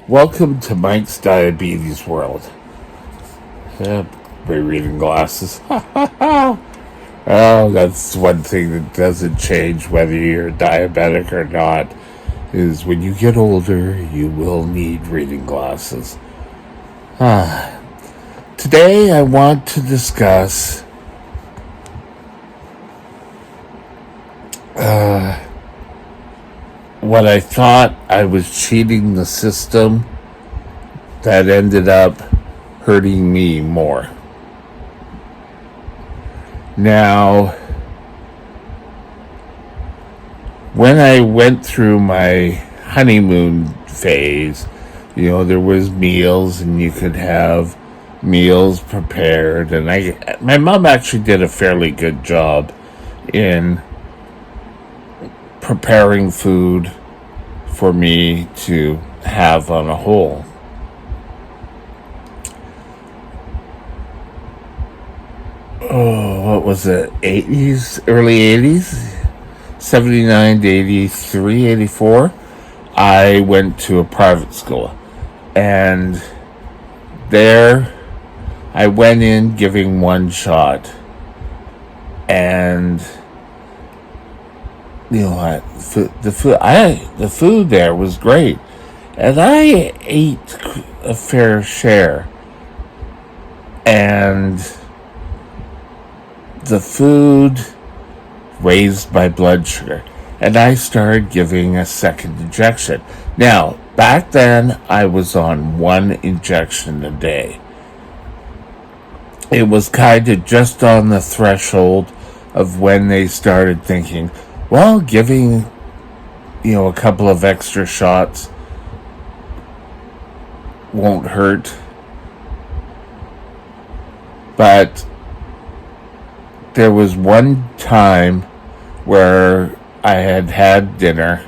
Welcome to Mike's Diabetes World. Uh, my reading glasses. Oh, that's one thing that doesn't change whether you're diabetic or not, is when you get older, you will need reading glasses. Today I want to discuss what I thought I was cheating the system that ended up hurting me more. Now, when I went through my honeymoon phase, there was meals and you could have meals prepared, and my mom actually did a fairly good job in preparing food for me to have on a whole. Oh, what was it? 80s, early 80s? 79 to 83, 84. I went to a private school. And there, I went in giving one shot. And you know what? The food there was great. And I ate a fair share. And the food raised my blood sugar, and I started giving a second injection. Now, back then, I was on one injection a day. It was kind of just on the threshold of when they started thinking, well, giving, a couple of extra shots won't hurt. But there was one time where I had dinner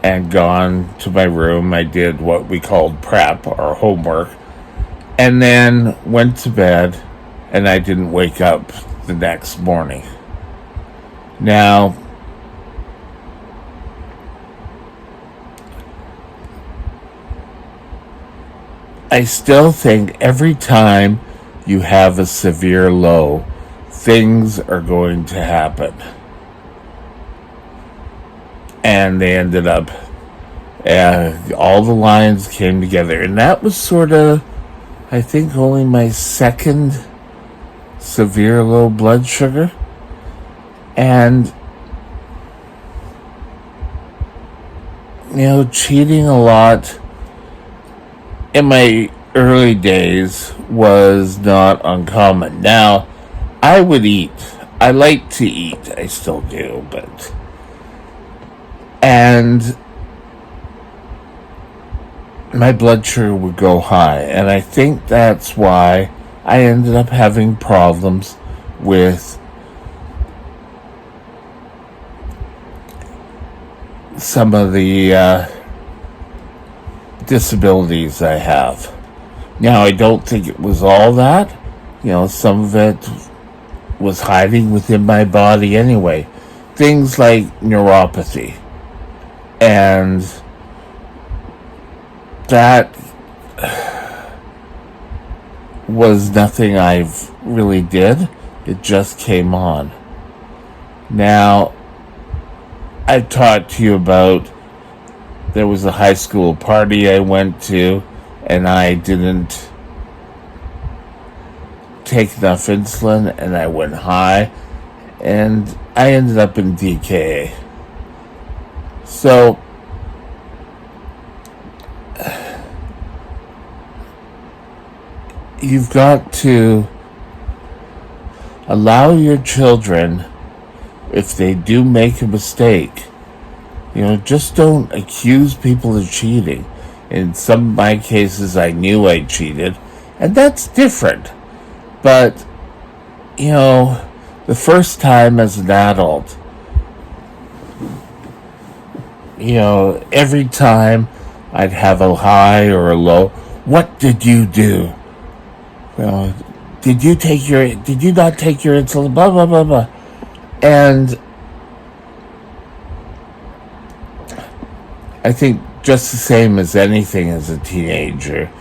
and gone to my room. I did what we called prep or homework, and then went to bed, and I didn't wake up the next morning. Now, I still think every time you have a severe low, things are going to happen. And they ended up, all the lines came together. And that was sort of, I think, only my second severe low blood sugar. And, cheating a lot in my early days was not uncommon. Now, I would eat. I like to eat. I still do, but... And my blood sugar would go high. And I think that's why I ended up having problems with some of the disabilities I have. Now, I don't think it was all that. Some of it was hiding within my body anyway. Things like neuropathy. And that was nothing I've really did. It just came on. Now, I've talked to you about, there was a high school party I went to, and I didn't take enough insulin, and I went high, and I ended up in DKA. So, you've got to allow your children, if they do make a mistake, just don't accuse people of cheating. In some of my cases, I knew I cheated, and that's different. But, the first time as an adult, every time I'd have a high or a low, what did you do? Did you not take your insulin? Blah, blah, blah, blah. And I think just the same as anything as a teenager,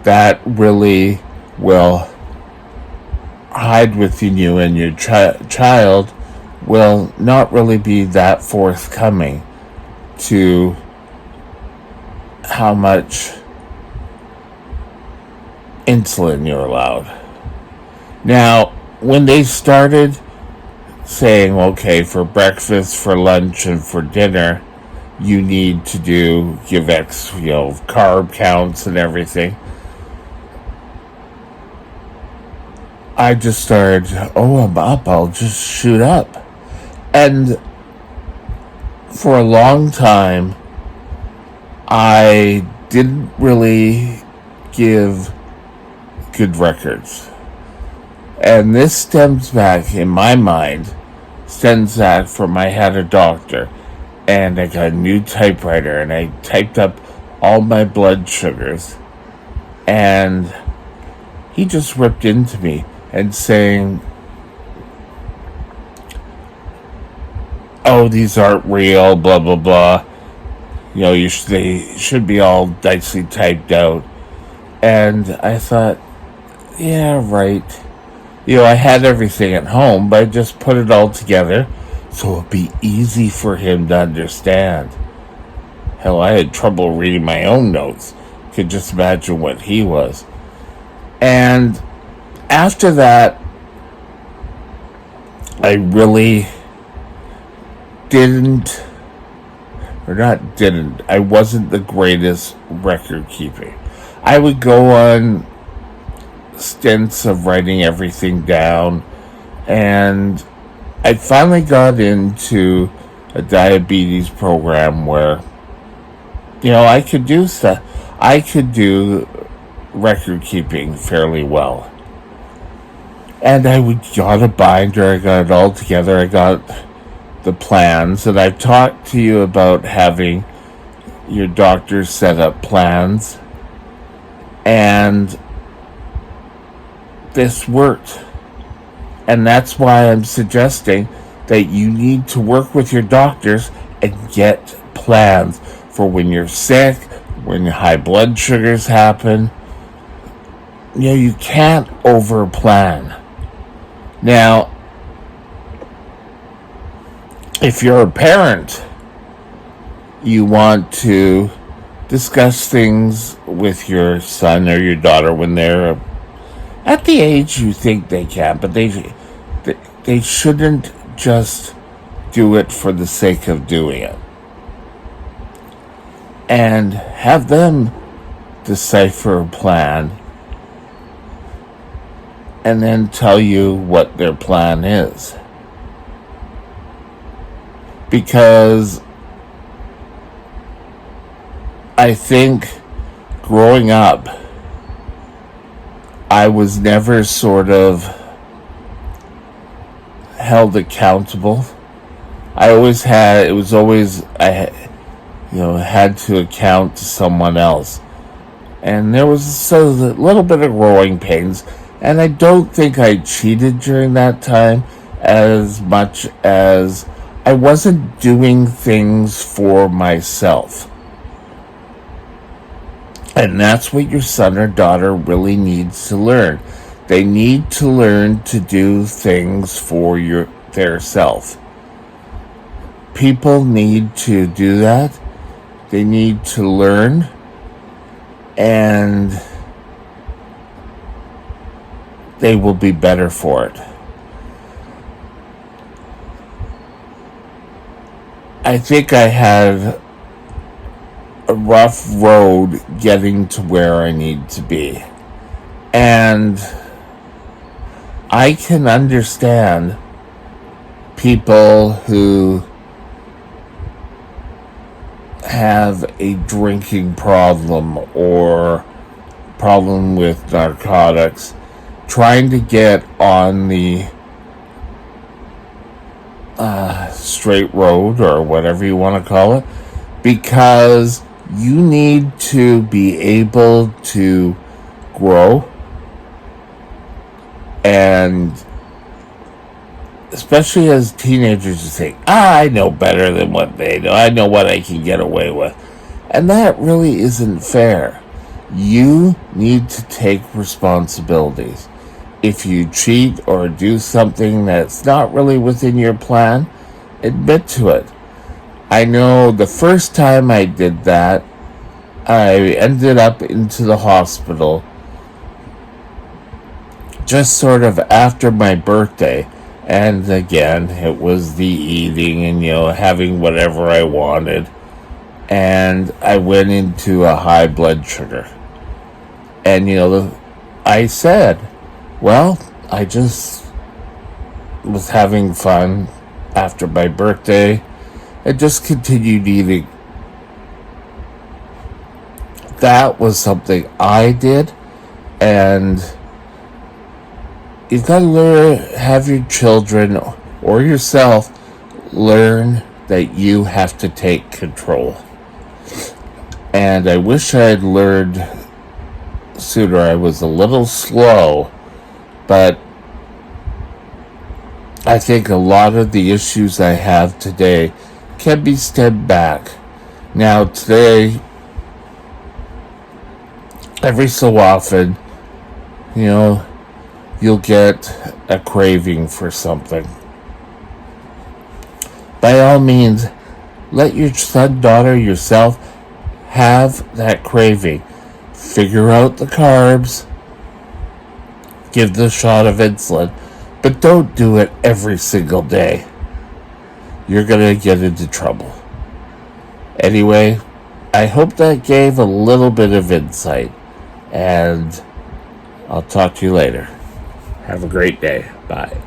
that really will hide within you, and your child will not really be that forthcoming to how much insulin you're allowed. Now, when they started saying, okay, for breakfast, for lunch, and for dinner, you need to give X, carb counts and everything, I just started, I'm up, I'll just shoot up. And for a long time, I didn't really give good records. And this stems back, in my mind, from I had a doctor, and I got a new typewriter, and I typed up all my blood sugars, and he just ripped into me and saying, oh, these aren't real, blah, blah, blah. They should be all nicely typed out. And I thought, yeah, right. I had everything at home, but I just put it all together so it'd be easy for him to understand. Hell, I had trouble reading my own notes. Could just imagine what he was. And after that, I really I wasn't the greatest record keeping. I would go on stints of writing everything down, and I finally got into a diabetes program where, I could do stuff. I could do record keeping fairly well. And I got a binder, I got it all together, I got the plans, and I've talked to you about having your doctor set up plans, and this worked. And that's why I'm suggesting that you need to work with your doctors and get plans for when you're sick, when high blood sugars happen. You can't over-plan. Now, if you're a parent, you want to discuss things with your son or your daughter when they're at the age you think they can, but they shouldn't just do it for the sake of doing it. And have them decipher a plan and then tell you what their plan is. Because I think growing up, I was never sort of held accountable. I had to account to someone else. And there was a little bit of growing pains. And I don't think I cheated during that time as much as I wasn't doing things for myself. And that's what your son or daughter really needs to learn. They need to learn to do things for their self. People need to do that. They need to learn, and they will be better for it. I think I had a rough road getting to where I need to be. And I can understand people who have a drinking problem or problem with narcotics trying to get on the straight road, or whatever you want to call it, because you need to be able to grow, and especially as teenagers, you think, I know better than what they know. I know what I can get away with. And that really isn't fair. You need to take responsibilities. If you cheat or do something that's not really within your plan, admit to it. I know the first time I did that, I ended up into the hospital just sort of after my birthday. And again, it was the eating and, having whatever I wanted. And I went into a high blood sugar. And, I said, well, I just was having fun after my birthday and just continued eating. That was something I did, and you've got to have your children or yourself learn that you have to take control. And I wish I had learned sooner. I was a little slow, but I think a lot of the issues I have today can be stemmed back. Now, today, every so often, you'll get a craving for something. By all means, let your son, daughter, yourself have that craving. Figure out the carbs, give the shot of insulin, but don't do it every single day. You're going to get into trouble. Anyway, I hope that gave a little bit of insight, and I'll talk to you later. Have a great day. Bye.